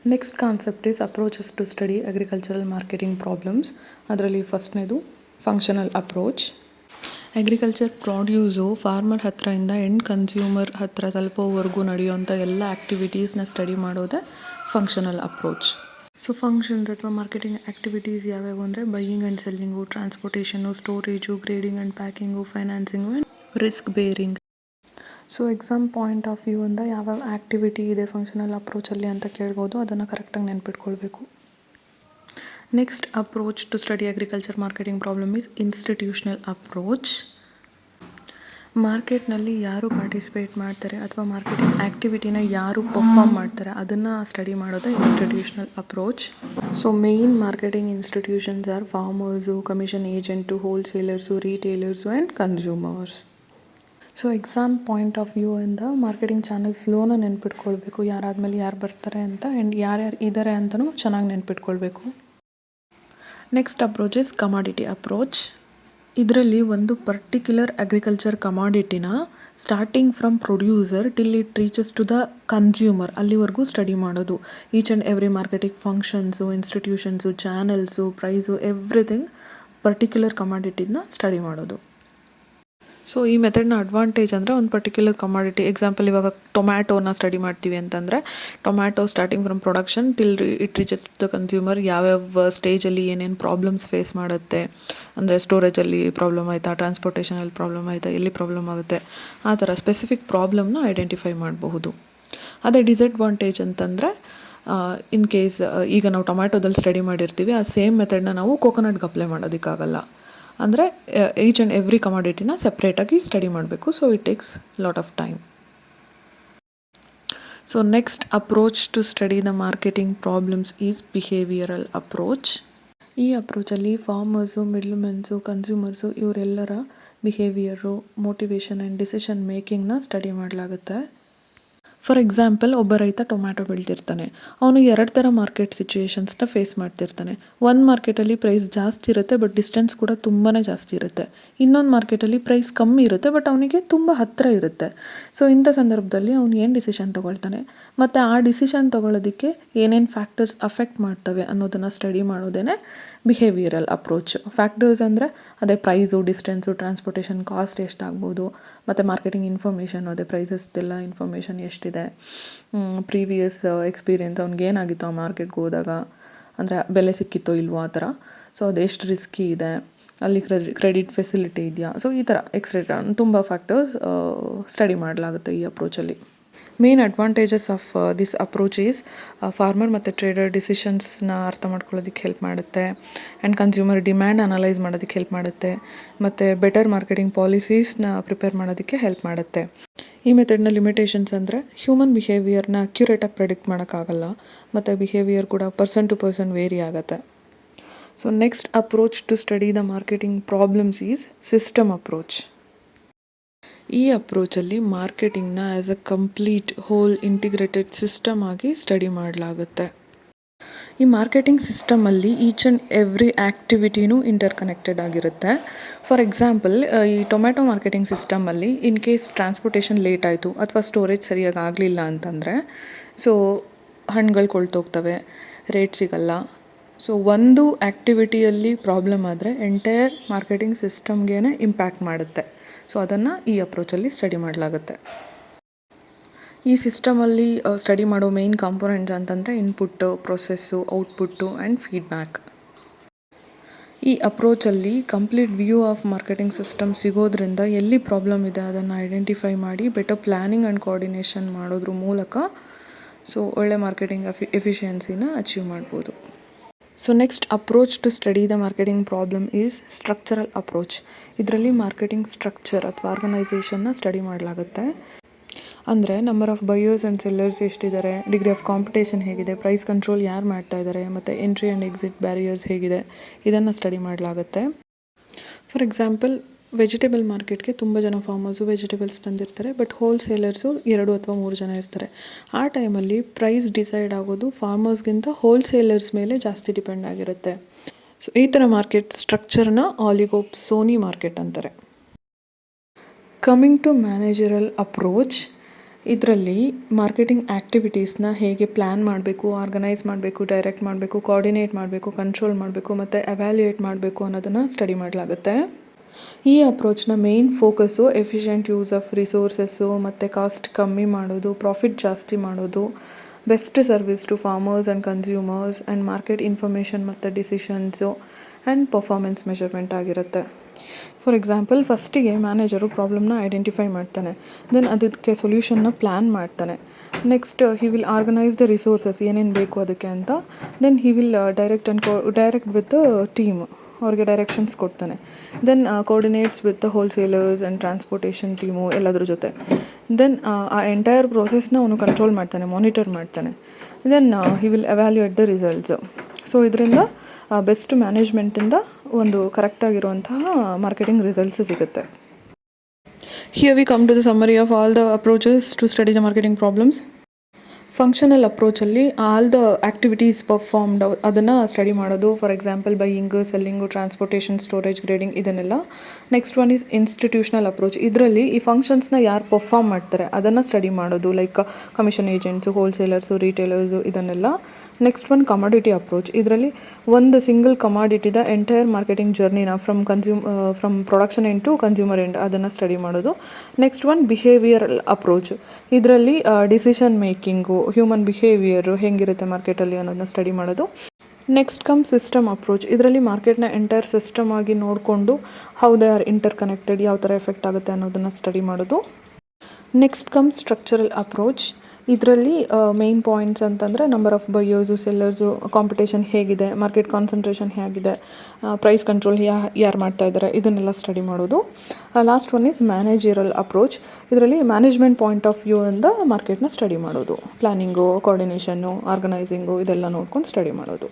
Next concept is approaches to study agricultural marketing problems. ಅದರಲ್ಲಿ ಫಸ್ಟ್ನೇದು functional approach. Agriculture produce farmer ಹತ್ತಿರದಿಂದ end consumer ಹತ್ತಿರ ತಲುಪೋವರೆಗೂ ನಡೆಯುವಂಥ ಎಲ್ಲ ಆ್ಯಕ್ಟಿವಿಟೀಸ್ನ ಸ್ಟಡಿ ಮಾಡೋದೇ ಫಂಕ್ಷನಲ್ ಅಪ್ರೋಚ್. ಸೊ ಫಂಕ್ಷನ್ಸ್ ಅಥವಾ ಮಾರ್ಕೆಟಿಂಗ್ ಆ್ಯಕ್ಟಿವಿಟೀಸ್ ಯಾವ್ಯಾವು ಅಂದರೆ buying and selling, transportation, storage, grading and packing, financing and risk bearing. So exam point of view ಇಂದ ಯಾವ್ಯಾವ ಆ್ಯಕ್ಟಿವಿಟಿ ಇದೆ ಫಂಕ್ಷನಲ್ ಅಪ್ರೋಚಲ್ಲಿ ಅಂತ ಕೇಳ್ಬೋದು. ಅದನ್ನು ಕರೆಕ್ಟಾಗಿ ನೆನ್ಪಿಟ್ಕೊಳ್ಬೇಕು. Next approach to study agriculture marketing problem is institutional approach. ಮಾರ್ಕೆಟ್ನಲ್ಲಿ ಯಾರು ಪಾರ್ಟಿಸಿಪೇಟ್ ಮಾಡ್ತಾರೆ ಅಥವಾ ಮಾರ್ಕೆಟಿಂಗ್ ಆ್ಯಕ್ಟಿವಿಟಿನ ಯಾರು ಪರ್ಫಾರ್ಮ್ ಮಾಡ್ತಾರೆ ಅದನ್ನು ಸ್ಟಡಿ ಮಾಡೋದೇ institutional approach. So main marketing institutions are farmers, commission agent, wholesalers, retailers and consumers. So exam point of view ಇಂದ marketing channel ಫ್ಲೋನ ನೆನ್ಪಿಟ್ಕೊಳ್ಬೇಕು, ಯಾರಾದಮೇಲೆ ಯಾರು ಬರ್ತಾರೆ ಅಂತ ಆ್ಯಂಡ್ ಯಾರ್ಯಾರು ಇದ್ದಾರೆ ಅಂತಲೂ ಚೆನ್ನಾಗಿ ನೆನ್ಪಿಟ್ಕೊಳ್ಬೇಕು. Next approach is commodity approach. ಇದರಲ್ಲಿ ಒಂದು ಪರ್ಟಿಕ್ಯುಲರ್ ಅಗ್ರಿಕಲ್ಚರ್ ಕಮಾಡಿಟಿನ starting from producer till it reaches to the consumer ಅಲ್ಲಿವರೆಗೂ ಸ್ಟಡಿ ಮಾಡೋದು. Each and every marketing functions, institutions, channels, price, everything particular ಕಮಾಡಿಟಿನ study ಮಾಡೋದು. ಸೊ ಈ ಮೆಥಡ್ನ ಅಡ್ವಾಂಟೇಜ್ ಅಂದರೆ ಒಂದು ಪರ್ಟಿಕ್ಯುಲರ್ ಕಮಾಡಿಟಿ, ಎಕ್ಸಾಂಪಲ್ ಇವಾಗ ಟೊಮ್ಯಾಟೋನ ಸ್ಟಡಿ ಮಾಡ್ತೀವಿ ಅಂತಂದರೆ tomato starting from production till it reaches to the consumer ಯಾವ್ಯಾವ ಸ್ಟೇಜಲ್ಲಿ ಏನೇನು ಪ್ರಾಬ್ಲಮ್ಸ್ ಫೇಸ್ ಮಾಡುತ್ತೆ, ಅಂದರೆ ಸ್ಟೋರೇಜಲ್ಲಿ ಪ್ರಾಬ್ಲಮ್ ಆಯಿತಾ, ಟ್ರಾನ್ಸ್ಪೋರ್ಟೇಷನಲ್ಲಿ ಪ್ರಾಬ್ಲಮ್ ಆಯಿತಾ, ಎಲ್ಲಿ ಪ್ರಾಬ್ಲಮ್ ಆಗುತ್ತೆ, ಆ ಥರ ಸ್ಪೆಸಿಫಿಕ್ ಪ್ರಾಬ್ಲಮ್ನ ಐಡೆಂಟಿಫೈ ಮಾಡಬಹುದು. ಅದೇ ಡಿಸಡ್ವಾಂಟೇಜ್ ಅಂತಂದರೆ ಇನ್ ಕೇಸ್ ಈಗ ನಾವು ಟೊಮ್ಯಾಟೋದಲ್ಲಿ ಸ್ಟಡಿ ಮಾಡಿರ್ತೀವಿ, ಆ ಸೇಮ್ ಮೆಥಡ್ನ ನಾವು ಕೋಕೋನಟ್ಗೆ ಅಪ್ಲೈ ಮಾಡೋದಕ್ಕಾಗಲ್ಲ. ಅಂದರೆ ಈಚ್ ಆ್ಯಂಡ್ ಎವ್ರಿ ಕಮಾಡಿಟಿನ ಸಪ್ರೇಟಾಗಿ ಸ್ಟಡಿ ಮಾಡಬೇಕು. So it takes lot of time. So next approach to study the marketing problems is behavioural approach. ಈ ಅಪ್ರೋಚಲ್ಲಿ ಫಾರ್ಮರ್ಸು, ಮಿಡ್ಲ್ಮೆನ್ಸು, ಕನ್ಸ್ಯೂಮರ್ಸು ಇವರೆಲ್ಲರ ಬಿಹೇವಿಯರು, ಮೋಟಿವೇಶನ್ ಆ್ಯಂಡ್ ಡಿಸಿಷನ್ ಮೇಕಿಂಗ್ನ ಸ್ಟಡಿ ಮಾಡಲಾಗುತ್ತೆ. For example ಒಬ್ಬ ರೈತ tomato ಬೆಳೆದಿರ್ತಾನೆ. ಅವನು 2 ಥರ ಮಾರ್ಕೆಟ್ ಸಿಚುವೇಶನ್ಸ್ನ ಫೇಸ್ ಮಾಡ್ತಿರ್ತಾನೆ. ಒಂದು ಮಾರ್ಕೆಟಲ್ಲಿ ಪ್ರೈಸ್ ಜಾಸ್ತಿ ಇರುತ್ತೆ ಬಟ್ ಡಿಸ್ಟೆನ್ಸ್ ಕೂಡ ತುಂಬಾ ಜಾಸ್ತಿ ಇರುತ್ತೆ. ಇನ್ನೊಂದು ಮಾರ್ಕೆಟಲ್ಲಿ ಪ್ರೈಸ್ ಕಮ್ಮಿ ಇರುತ್ತೆ ಬಟ್ ಅವನಿಗೆ ತುಂಬ ಹತ್ತಿರ ಇರುತ್ತೆ. ಸೊ ಇಂಥ ಸಂದರ್ಭದಲ್ಲಿ ಅವನು ಏನು ಡಿಸಿಷನ್ ತೊಗೊಳ್ತಾನೆ ಮತ್ತು ಆ ಡಿಸಿಷನ್ ತೊಗೊಳ್ಳೋದಕ್ಕೆ ಏನೇನು ಫ್ಯಾಕ್ಟರ್ಸ್ ಅಫೆಕ್ಟ್ ಮಾಡ್ತವೆ ಅನ್ನೋದನ್ನು ಸ್ಟಡಿ ಮಾಡೋದೇ ಬಿಹೇವಿಯರಲ್ ಅಪ್ರೋಚ್. ಫ್ಯಾಕ್ಟರ್ಸ್ ಅಂದರೆ ಅದೇ ಪ್ರೈಸು, ಡಿಸ್ಟೆನ್ಸು, ಟ್ರಾನ್ಸ್ಪೋರ್ಟೇಷನ್ ಕಾಸ್ಟ್ ಎಷ್ಟಾಗ್ಬೋದು, ಮತ್ತು ಮಾರ್ಕೆಟಿಂಗ್ ಇನ್ಫಾರ್ಮೇಷನ್, ಅದೇ ಪ್ರೈಸಸ್ದೆಲ್ಲ ಇನ್ಫಾರ್ಮೇಷನ್ ಎಷ್ಟಿದೆ, ಪ್ರೀವಿಯಸ್ ಎಕ್ಸ್ಪೀರಿಯೆನ್ಸ್, ಅವ್ನಿಗೆ ಏನಾಗಿತ್ತು ಆ ಮಾರ್ಕೆಟ್ಗೆ ಹೋದಾಗ, ಅಂದರೆ ಬೆಲೆ ಸಿಕ್ಕಿತ್ತೋ ಇಲ್ವೋ ಆ ಥರ. ಸೊ ಅದೆಷ್ಟು ರಿಸ್ಕಿ ಇದೆ, ಅಲ್ಲಿ ಕ್ರೆಡಿಟ್ ಫೆಸಿಲಿಟಿ ಇದೆಯಾ, ಸೊ ಈ ಥರ ಎಕ್ಸೆಟ್ರಾ ತುಂಬ ಫ್ಯಾಕ್ಟರ್ಸ್ ಸ್ಟಡಿ ಮಾಡಲಾಗುತ್ತೆ ಈ ಅಪ್ರೋಚಲ್ಲಿ. Main advantages of this approach is farmer ಮತ್ತು ಟ್ರೇಡರ್ ಡಿಸಿಷನ್ಸ್ನ ಅರ್ಥ ಮಾಡ್ಕೊಳ್ಳೋದಕ್ಕೆ ಹೆಲ್ಪ್ ಮಾಡುತ್ತೆ, ಆ್ಯಂಡ್ ಕನ್ಸ್ಯೂಮರ್ ಡಿಮ್ಯಾಂಡ್ ಅನಲೈಸ್ ಮಾಡೋದಕ್ಕೆ ಹೆಲ್ಪ್ ಮಾಡುತ್ತೆ, ಮತ್ತು ಬೆಟರ್ ಮಾರ್ಕೆಟಿಂಗ್ ಪಾಲಿಸೀಸ್ನ ಪ್ರಿಪೇರ್ ಮಾಡೋದಕ್ಕೆ ಹೆಲ್ಪ್ ಮಾಡುತ್ತೆ. ಈ ಮೆಥಡ್ನ ಲಿಮಿಟೇಷನ್ಸ್ ಅಂದರೆ ಹ್ಯೂಮನ್ ಬಿಹೇವಿಯರ್ನ ಅಕ್ಯುರೇಟಾಗಿ ಪ್ರೆಡಿಕ್ಟ್ ಮಾಡೋಕ್ಕಾಗಲ್ಲ, ಮತ್ತು ಬಿಹೇವಿಯರ್ ಕೂಡ ಪರ್ಸನ್ ಟು ಪರ್ಸನ್ ವೇರಿ ಆಗುತ್ತೆ. So next approach to study the marketing problems is system approach. ಈ ಅಪ್ರೋಚಲ್ಲಿ ಮಾರ್ಕೆಟಿಂಗ್ನ as a complete whole integrated system ಆಗಿ ಸ್ಟಡಿ ಮಾಡಲಾಗುತ್ತೆ. ಈ ಮಾರ್ಕೆಟಿಂಗ್ ಸಿಸ್ಟಮಲ್ಲಿ ಈಚ್ ಆ್ಯಂಡ್ ಎವ್ರಿ ಆ್ಯಕ್ಟಿವಿಟಿನೂ ಇಂಟರ್ ಕನೆಕ್ಟೆಡ್ ಆಗಿರುತ್ತೆ. ಫಾರ್ ಎಕ್ಸಾಂಪಲ್ ಈ ಟೊಮ್ಯಾಟೊ ಮಾರ್ಕೆಟಿಂಗ್ ಸಿಸ್ಟಮಲ್ಲಿ ಇನ್ ಕೇಸ್ ಟ್ರಾನ್ಸ್ಪೋರ್ಟೇಷನ್ ಲೇಟ್ ಆಯಿತು ಅಥವಾ ಸ್ಟೋರೇಜ್ ಸರಿಯಾಗಿ ಆಗಲಿಲ್ಲ ಅಂತಂದರೆ ಸೊ ಹಣ್ಣುಗಳು ಕೊಳ್ತೋಗ್ತವೆ, ರೇಟ್ ಸಿಗಲ್ಲ. ಸೊ ಒಂದು ಆ್ಯಕ್ಟಿವಿಟಿಯಲ್ಲಿ ಪ್ರಾಬ್ಲಮ್ ಆದರೆ ಎಂಟೈರ್ ಮಾರ್ಕೆಟಿಂಗ್ ಸಿಸ್ಟಮ್ಗೇ ಇಂಪ್ಯಾಕ್ಟ್ ಮಾಡುತ್ತೆ. ಸೊ ಅದನ್ನು ಈ ಅಪ್ರೋಚಲ್ಲಿ ಸ್ಟಡಿ ಮಾಡಲಾಗುತ್ತೆ. ಈ ಸಿಸ್ಟಮಲ್ಲಿ ಸ್ಟಡಿ ಮಾಡೋ ಮೇಯ್ನ್ ಕಾಂಪೊನೆಂಟ್ಸ್ ಅಂತಂದರೆ input, process, output and feedback. ಈ ಅಪ್ರೋಚಲ್ಲಿ complete view of marketing system ಸಿಗೋದ್ರಿಂದ ಎಲ್ಲಿ ಪ್ರಾಬ್ಲಮ್ ಇದೆ ಅದನ್ನು ಐಡೆಂಟಿಫೈ ಮಾಡಿ ಬೆಟರ್ ಪ್ಲ್ಯಾನಿಂಗ್ ಆ್ಯಂಡ್ ಕೋಆರ್ಡಿನೇಷನ್ ಮಾಡೋದ್ರ ಮೂಲಕ ಸೊ ಒಳ್ಳೆ ಮಾರ್ಕೆಟಿಂಗ್ ಎಫಿಷಿಯನ್ಸಿನ ಅಚೀವ್ ಮಾಡ್ಬೋದು. So next approach to study the marketing problem is structural approach. ಇದರಲ್ಲಿ ಮಾರ್ಕೆಟಿಂಗ್ ಸ್ಟ್ರಕ್ಚರ್ ಅಥವಾ ಆರ್ಗನೈಸೇಷನ್ನ ಸ್ಟಡಿ ಮಾಡಲಾಗುತ್ತೆ. ಅಂದರೆ number of buyers and sellers ಎಷ್ಟಿದ್ದಾರೆ, ಡಿಗ್ರಿ ಆಫ್ ಕಾಂಪಿಟೇಷನ್ ಹೇಗಿದೆ, ಪ್ರೈಸ್ ಕಂಟ್ರೋಲ್ ಯಾರು ಮಾಡ್ತಾ ಇದ್ದಾರೆ, ಮತ್ತು ಎಂಟ್ರಿ ಆ್ಯಂಡ್ ಎಕ್ಸಿಟ್ ಬ್ಯಾರಿಯರ್ಸ್ ಹೇಗಿದೆ, ಇದನ್ನು ಸ್ಟಡಿ ಮಾಡಲಾಗುತ್ತೆ. ಫಾರ್ ಎಕ್ಸಾಂಪಲ್ ವೆಜಿಟೇಬಲ್ ಮಾರ್ಕೆಟ್ಗೆ ತುಂಬ ಜನ ಫಾರ್ಮರ್ಸು ವೆಜಿಟೇಬಲ್ಸ್ ತಂದಿರ್ತಾರೆ, ಬಟ್ ಹೋಲ್ಸೇಲರ್ಸು 2 ಅಥವಾ 3 ಜನ ಇರ್ತಾರೆ. ಆ ಟೈಮಲ್ಲಿ ಪ್ರೈಸ್ ಡಿಸೈಡ್ ಆಗೋದು ಫಾರ್ಮರ್ಸ್ಗಿಂತ ಹೋಲ್ಸೇಲರ್ಸ್ ಮೇಲೆ ಜಾಸ್ತಿ ಡಿಪೆಂಡ್ ಆಗಿರುತ್ತೆ. ಸೊ ಈ ಥರ ಮಾರ್ಕೆಟ್ ಸ್ಟ್ರಕ್ಚರ್ನ ಆಲಿಗೋಪ್ಸೋನಿ ಮಾರ್ಕೆಟ್ ಅಂತಾರೆ. ಕಮಿಂಗ್ ಟು ಮ್ಯಾನೇಜರಲ್ ಅಪ್ರೋಚ್, ಇದರಲ್ಲಿ ಮಾರ್ಕೆಟಿಂಗ್ ಆ್ಯಕ್ಟಿವಿಟೀಸ್ನ ಹೇಗೆ ಪ್ಲ್ಯಾನ್ ಮಾಡಬೇಕು, ಆರ್ಗನೈಸ್ ಮಾಡಬೇಕು, ಡೈರೆಕ್ಟ್ ಮಾಡಬೇಕು, ಕೋಆರ್ಡಿನೇಟ್ ಮಾಡಬೇಕು, ಕಂಟ್ರೋಲ್ ಮಾಡಬೇಕು ಮತ್ತು ಎವ್ಯಾಲ್ಯೂಯೇಟ್ ಮಾಡಬೇಕು ಅನ್ನೋದನ್ನು ಸ್ಟಡಿ ಮಾಡಲಾಗುತ್ತೆ. ಈ ಅಪ್ರೋಚ್ನ main focus efficient use of resources ಮತ್ತು ಕಾಸ್ಟ್ ಕಮ್ಮಿ ಮಾಡೋದು, ಪ್ರಾಫಿಟ್ ಜಾಸ್ತಿ ಮಾಡೋದು, best service to farmers and consumers and market information ಮತ್ತು ಡಿಸಿಷನ್ಸು ಆ್ಯಂಡ್ ಪರ್ಫಾರ್ಮೆನ್ಸ್ ಮೆಷರ್ಮೆಂಟ್ ಆಗಿರುತ್ತೆ. ಫಾರ್ ಎಕ್ಸಾಂಪಲ್, ಫಸ್ಟಿಗೆ ಮ್ಯಾನೇಜರು ಪ್ರಾಬ್ಲಮ್ನ ಐಡೆಂಟಿಫೈ ಮಾಡ್ತಾನೆ, ದೆನ್ ಅದಕ್ಕೆ ಸೊಲ್ಯೂಷನ್ನ ಪ್ಲ್ಯಾನ್ ಮಾಡ್ತಾನೆ. Next he will organise the resources, ಏನೇನು ಬೇಕು ಅದಕ್ಕೆ ಅಂತ. Then he will direct with team, ಅವ್ರಿಗೆ ಡೈರೆಕ್ಷನ್ಸ್ ಕೊಡ್ತಾನೆ. Then coordinates with wholesalers and transportation team ಎಲ್ಲದ್ರ ಜೊತೆ. ದೆನ್ ಆ ಎಂಟೈರ್ ಪ್ರೋಸೆಸ್ನ ಅವನು ಕಂಟ್ರೋಲ್ ಮಾಡ್ತಾನೆ, ಮಾನಿಟರ್ ಮಾಡ್ತಾನೆ. Then he will evaluate the results. So ಇದರಿಂದ ಬೆಸ್ಟ್ ಮ್ಯಾನೇಜ್ಮೆಂಟಿಂದ ಒಂದು ಕರೆಕ್ಟಾಗಿರುವಂತಹ ಮಾರ್ಕೆಟಿಂಗ್ ರಿಸಲ್ಟ್ಸ್ ಸಿಗುತ್ತೆ. Here we come to the summary of all the approaches to study the marketing problems. Functional ಅಪ್ರೋಚಲ್ಲಿ ಆಲ್ ದ ಆ್ಯಕ್ಟಿವಿಟೀಸ್ ಪರ್ಫಾರ್ಮ್ಡ್ ಅದನ್ನು study ಮಾಡೋದು. For example buying, selling, transportation, storage, grading ಇದನ್ನೆಲ್ಲ. Next one is institutional approach. ಇದರಲ್ಲಿ ಈ ಫಂಕ್ಷನ್ಸ್ನ ಯಾರು perform ಮಾಡ್ತಾರೆ ಅದನ್ನು ಸ್ಟಡಿ ಮಾಡೋದು, like commission agents, wholesalers, retailers ಇದನ್ನೆಲ್ಲ. Next one commodity approach. ಇದರಲ್ಲಿ ಒಂದು ಸಿಂಗಲ್ ಕಮಾಡಿಟಿದ ಎಂಟೈರ್ ಮಾರ್ಕೆಟಿಂಗ್ ಜರ್ನಿನ from production end to consumer end ಅದನ್ನು ಸ್ಟಡಿ ಮಾಡೋದು. Next one behavioural approach. ಇದರಲ್ಲಿ ಡಿಸಿಷನ್ ಮೇಕಿಂಗು, ಹ್ಯೂಮನ್ ಬಿಹೇವಿಯರು ಹೆಂಗಿರುತ್ತೆ ಮಾರ್ಕೆಟಲ್ಲಿ ಅನ್ನೋದನ್ನ ಸ್ಟಡಿ ಮಾಡೋದು. Next come system approach. ಇದರಲ್ಲಿ ಮಾರ್ಕೆಟ್ನ ಎಂಟೈರ್ ಸಿಸ್ಟಮ್ ಆಗಿ ನೋಡಿಕೊಂಡು how they are inter connected, ಯಾವ ಥರ ಎಫೆಕ್ಟ್ ಆಗುತ್ತೆ ಅನ್ನೋದನ್ನು ಸ್ಟಡಿ ಮಾಡೋದು. Next come structural approach. ಇದರಲ್ಲಿ ಮೇನ್ ಪಾಯಿಂಟ್ಸ್ ಅಂತಂದರೆ number of buyers, sellers, competition ಹೇಗಿದೆ, ಮಾರ್ಕೆಟ್ ಕಾನ್ಸಂಟ್ರೇಷನ್ ಹೇಗಿದೆ, ಪ್ರೈಸ್ ಕಂಟ್ರೋಲ್ ಯಾರು ಮಾಡ್ತಾ ಇದ್ದಾರೆ ಇದನ್ನೆಲ್ಲ ಸ್ಟಡಿ ಮಾಡೋದು. Last one is managerial approach. ಇದರಲ್ಲಿ ಮ್ಯಾನೇಜ್ಮೆಂಟ್ ಪಾಯಿಂಟ್ ಆಫ್ ವ್ಯೂ ಇಂದ ಮಾರ್ಕೆಟ್ನ ಸ್ಟಡಿ ಮಾಡೋದು, ಪ್ಲ್ಯಾನಿಂಗು, ಕೋಆರ್ಡಿನೇಷನ್ನು, ಆರ್ಗನೈಸಿಂಗು ಇದೆಲ್ಲ ನೋಡ್ಕೊಂಡು ಸ್ಟಡಿ ಮಾಡೋದು.